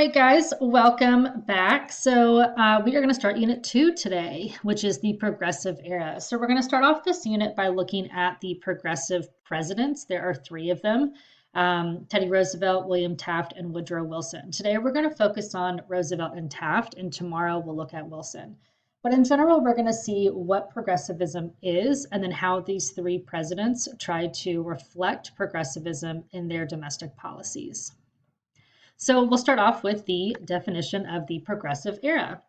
right, guys, welcome back. We are going to start Unit 2 today, which is the Progressive Era. So we're going to start off this unit by looking at the progressive presidents. There are three of them, Teddy Roosevelt, William Taft, and Woodrow Wilson. Today we're going to focus on Roosevelt and Taft, and tomorrow we'll look at Wilson. But in general, we're going to see what progressivism is and then how these three presidents tried to reflect progressivism in their domestic policies. So we'll start off with the definition of the progressive era.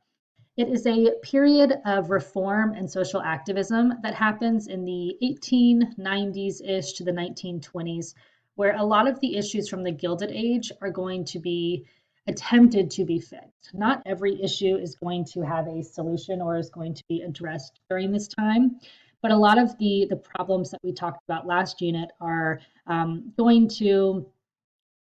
It is a period of reform and social activism that happens in the 1890s-ish to the 1920s, where a lot of the issues from the Gilded Age are going to be attempted to be fixed. Not every issue is going to have a solution or is going to be addressed during this time, but a lot of the problems that we talked about last unit are going to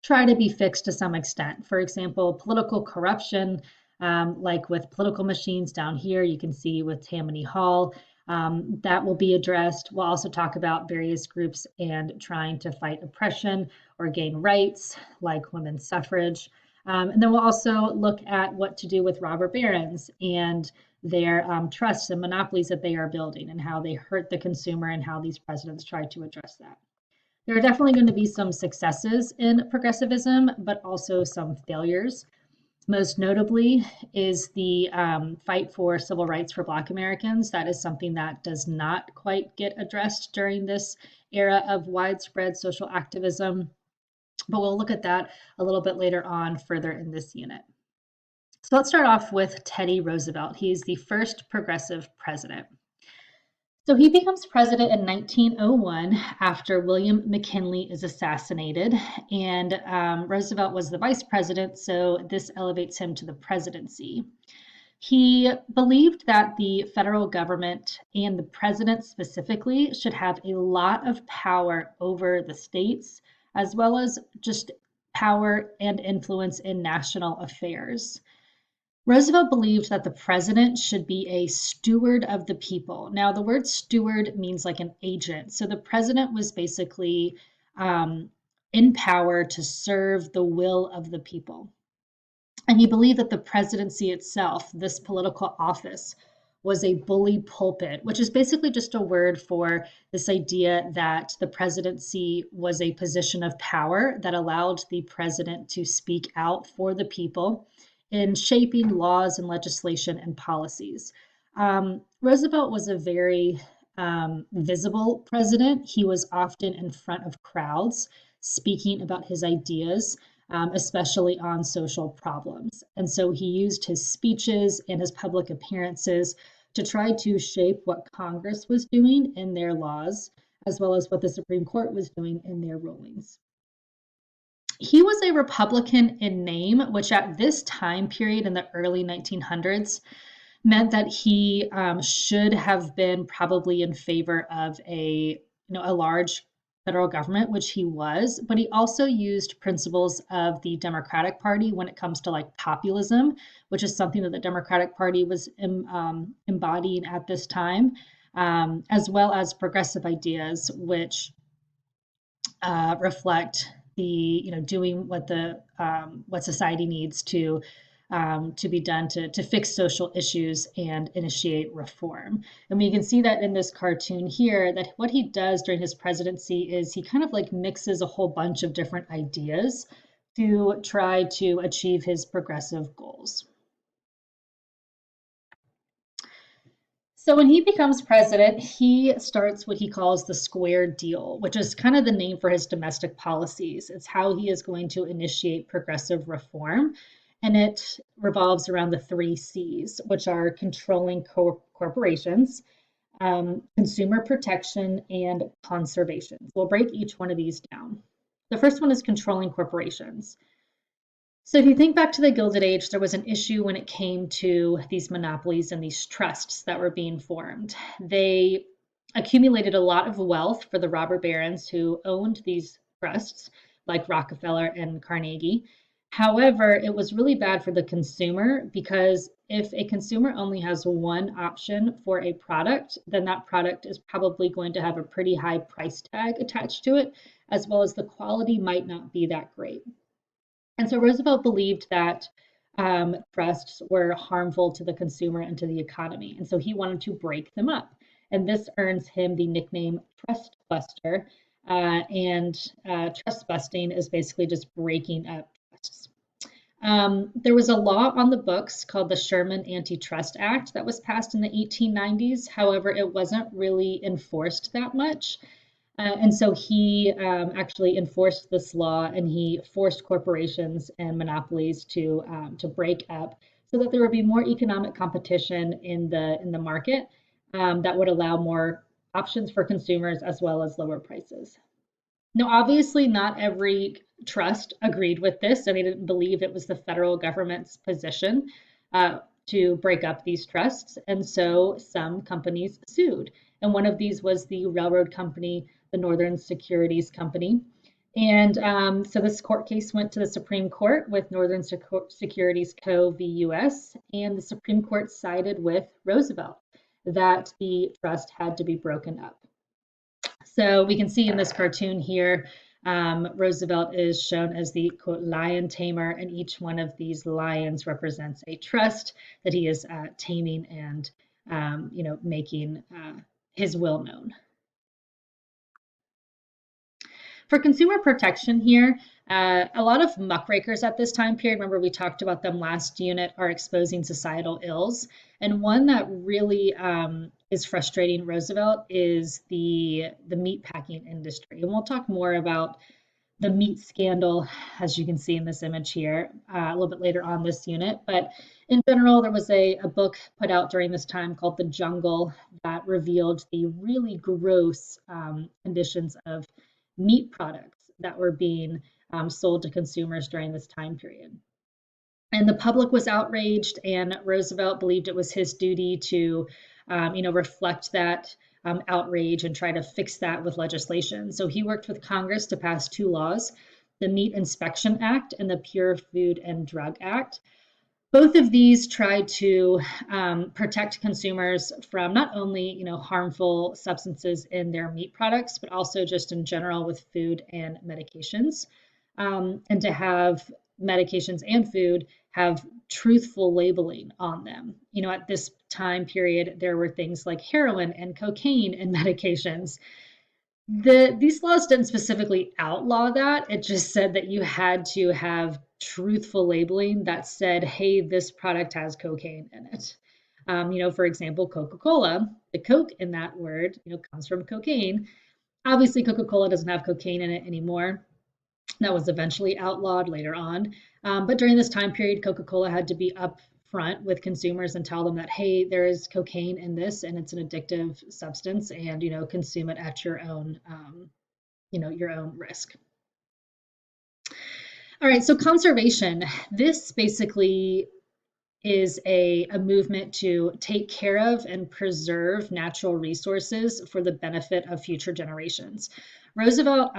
try to be fixed to some extent. For example, political corruption, like with political machines down here, you can see with Tammany Hall, that will be addressed. We'll also talk about various groups and trying to fight oppression or gain rights, like women's suffrage. And then we'll also look at what to do with robber barons and their trusts and monopolies that they are building and how they hurt the consumer and how these presidents try to address that. There are definitely going to be some successes in progressivism, but also some failures. Most notably is the fight for civil rights for Black Americans. That is something that does not quite get addressed during this era of widespread social activism, but we'll look at that a little bit later on further in this unit. So let's start off with Teddy Roosevelt. He's the first progressive president. So he becomes president in 1901 after William McKinley is assassinated, and Roosevelt was the vice president, so this elevates him to the presidency. He believed that the federal government and the president specifically should have a lot of power over the states, as well as just power and influence in national affairs. Roosevelt believed that the president should be a steward of the people. Now, the word steward means like an agent. So the president was basically in power to serve the will of the people. And he believed that the presidency itself, this political office, was a bully pulpit, which is basically just a word for this idea that the presidency was a position of power that allowed the president to speak out for the people in shaping laws and legislation and policies. Roosevelt was a very visible president. He was often in front of crowds speaking about his ideas, especially on social problems. And so he used his speeches and his public appearances to try to shape what Congress was doing in their laws, as well as what the Supreme Court was doing in their rulings. He was a Republican in name, which at this time period in the early 1900s meant that he should have been probably in favor of a large federal government, which he was, but he also used principles of the Democratic Party when it comes to like populism, which is something that the Democratic Party was embodying at this time, as well as progressive ideas, which reflect the doing what the what society needs to be done to fix social issues and initiate reform. And we can see that in this cartoon here, that what he does during his presidency is he kind of like mixes a whole bunch of different ideas to try to achieve his progressive goals. So when he becomes president, he starts what he calls the square deal, which is kind of the name for his domestic policies. It's how he is going to initiate progressive reform. And it revolves around the three C's, which are controlling corporations, consumer protection, and conservation. We'll break each one of these down. The first one is controlling corporations. So if you think back to the Gilded Age, there was an issue when it came to these monopolies and these trusts that were being formed. They accumulated a lot of wealth for the robber barons who owned these trusts, like Rockefeller and Carnegie. However, it was really bad for the consumer because if a consumer only has one option for a product, then that product is probably going to have a pretty high price tag attached to it, as well as the quality might not be that great. And so Roosevelt believed that trusts were harmful to the consumer and to the economy. And so he wanted to break them up. And this earns him the nickname Trust Buster. And trust busting is basically just breaking up trusts. There was a law on the books called the Sherman Antitrust Act that was passed in the 1890s. However, it wasn't really enforced that much. And so he actually enforced this law, and he forced corporations and monopolies to break up so that there would be more economic competition in the market that would allow more options for consumers as well as lower prices. Now, obviously, not every trust agreed with this, and they didn't believe it was the federal government's position to break up these trusts. And so some companies sued. And one of these was the railroad company, the Northern Securities Company. And so this court case went to the Supreme Court with Northern Securities Co. v. US, and the Supreme Court sided with Roosevelt that the trust had to be broken up. So we can see in this cartoon here, Roosevelt is shown as the quote lion tamer, and each one of these lions represents a trust that he is taming and making his will known. For consumer protection here, a lot of muckrakers at this time period, remember we talked about them last unit, are exposing societal ills. And one that really is frustrating Roosevelt is the meat packing industry. And we'll talk more about the meat scandal, as you can see in this image here, a little bit later on this unit. But in general, there was a book put out during this time called The Jungle that revealed the really gross conditions of meat products that were being sold to consumers during this time period. And the public was outraged, and Roosevelt believed it was his duty to, reflect that outrage and try to fix that with legislation. So he worked with Congress to pass two laws, the Meat Inspection Act and the Pure Food and Drug Act. Both of these try to protect consumers from not only harmful substances in their meat products, but also just in general with food and medications, and to have medications and food have truthful labeling on them. At this time period, there were things like heroin and cocaine in medications. These laws didn't specifically outlaw that. It just said that you had to have truthful labeling that said, hey, this product has cocaine in it. For example, Coca-Cola, the Coke in that word, comes from cocaine. Obviously, Coca-Cola doesn't have cocaine in it anymore. That was eventually outlawed later on. But during this time period, Coca-Cola had to be upfront with consumers and tell them that, hey, there is cocaine in this and it's an addictive substance, and consume it at your own risk. All right, so conservation. This basically is a movement to take care of and preserve natural resources for the benefit of future generations. Roosevelt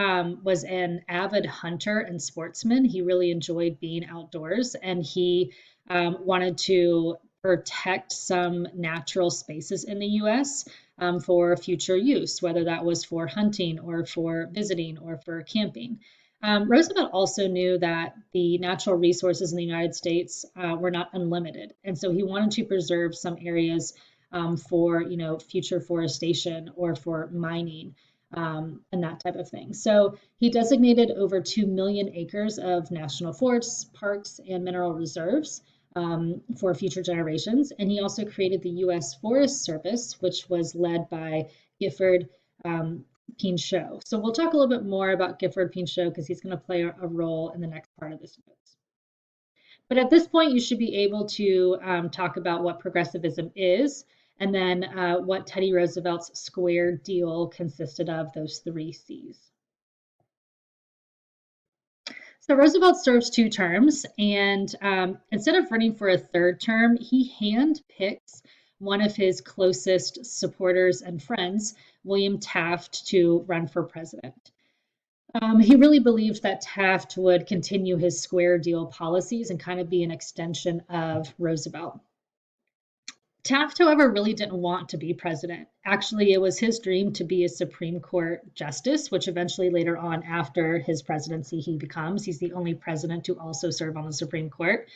was an avid hunter and sportsman. He really enjoyed being outdoors, and he wanted to protect some natural spaces in the US for future use, whether that was for hunting or for visiting or for camping. Roosevelt also knew that the natural resources in the United States were not unlimited, and so he wanted to preserve some areas for future forestation or for mining and that type of thing. So he designated over 2 million acres of national forests, parks, and mineral reserves for future generations, and he also created the U.S. Forest Service, which was led by Gifford Pinchot. So we'll talk a little bit more about Gifford Pinchot because he's going to play a role in the next part of this notes. But at this point, you should be able to talk about what progressivism is, and then what Teddy Roosevelt's square deal consisted of, those 3 C's. So Roosevelt serves 2 terms, and instead of running for a 3rd term, he handpicks one of his closest supporters and friends, William Taft, to run for president. He really believed that Taft would continue his square deal policies and kind of be an extension of Roosevelt. Taft, however, really didn't want to be president. Actually, it was his dream to be a Supreme Court justice, which eventually later on after his presidency he becomes. He's the only president to also serve on the Supreme Court.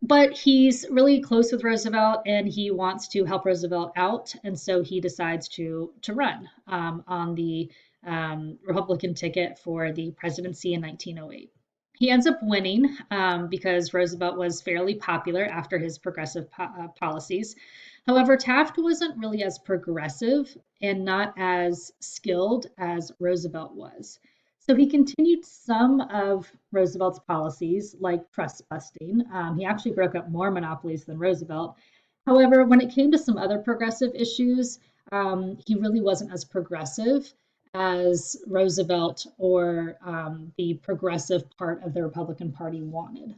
But he's really close with Roosevelt and he wants to help Roosevelt out. And so he decides to run on the Republican ticket for the presidency in 1908. He ends up winning because Roosevelt was fairly popular after his progressive policies. However, Taft wasn't really as progressive and not as skilled as Roosevelt was. So he continued some of Roosevelt's policies, like trust busting. He actually broke up more monopolies than Roosevelt. However, when it came to some other progressive issues, he really wasn't as progressive as Roosevelt or the progressive part of the Republican Party wanted.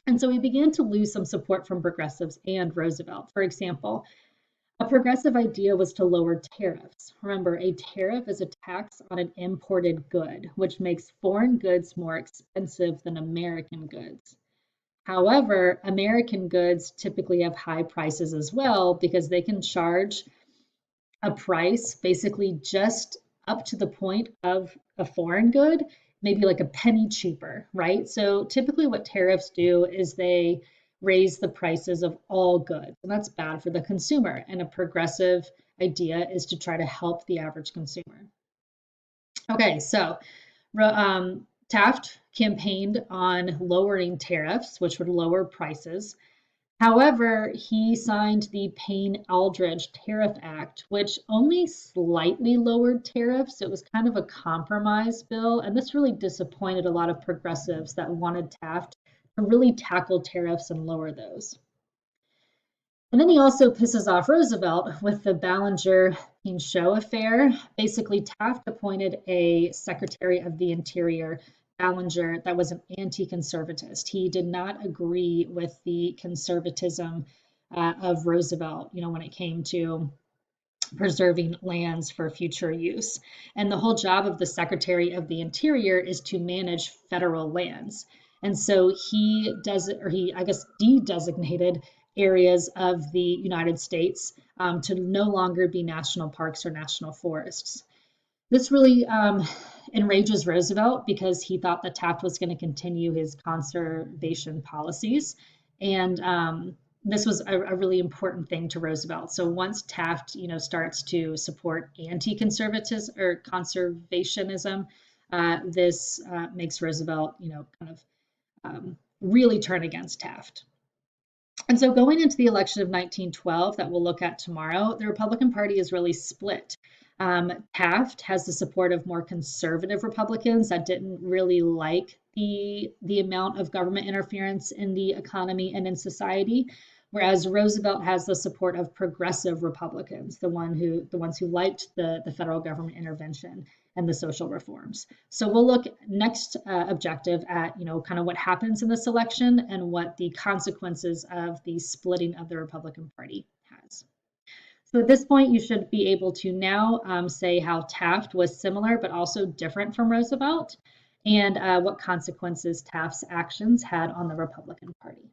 And so he began to lose some support from progressives and Roosevelt. For example, a progressive idea was to lower tariffs. Remember, a tariff is a tax on an imported good, which makes foreign goods more expensive than American goods. However, American goods typically have high prices as well because they can charge a price basically just up to the point of a foreign good, maybe like a penny cheaper, right? So typically what tariffs do is they raise the prices of all goods, and that's bad for the consumer. And a progressive idea is to try to help the average consumer. Okay, so Taft campaigned on lowering tariffs, which would lower prices. However, he signed the Payne-Aldrich Tariff Act, which only slightly lowered tariffs. It was kind of a compromise bill, and this really disappointed a lot of progressives that wanted Taft to really tackle tariffs and lower those. And then he also pisses off Roosevelt with the Ballinger-Pinchot affair. Basically, Taft appointed a Secretary of the Interior, Ballinger, that was an anti-conservatist. He did not agree with the conservatism of Roosevelt, when it came to preserving lands for future use. And the whole job of the Secretary of the Interior is to manage federal lands. And so he does, or he, I guess, de-designated areas of the United States to no longer be national parks or national forests. This really enrages Roosevelt because he thought that Taft was going to continue his conservation policies. And this was a really important thing to Roosevelt. So once Taft, starts to support anti-conservatism or conservationism, this makes Roosevelt, kind of really turn against Taft. And so going into the election of 1912 that we'll look at tomorrow, the Republican Party is really split. Taft has the support of more conservative Republicans that didn't really like the amount of government interference in the economy and in society, whereas Roosevelt has the support of progressive Republicans, the ones who liked the federal government intervention and the social reforms. So we'll look next objective at kind of what happens in this election and what the consequences of the splitting of the Republican Party has. So at this point, you should be able to now say how Taft was similar but also different from Roosevelt, and what consequences Taft's actions had on the Republican Party.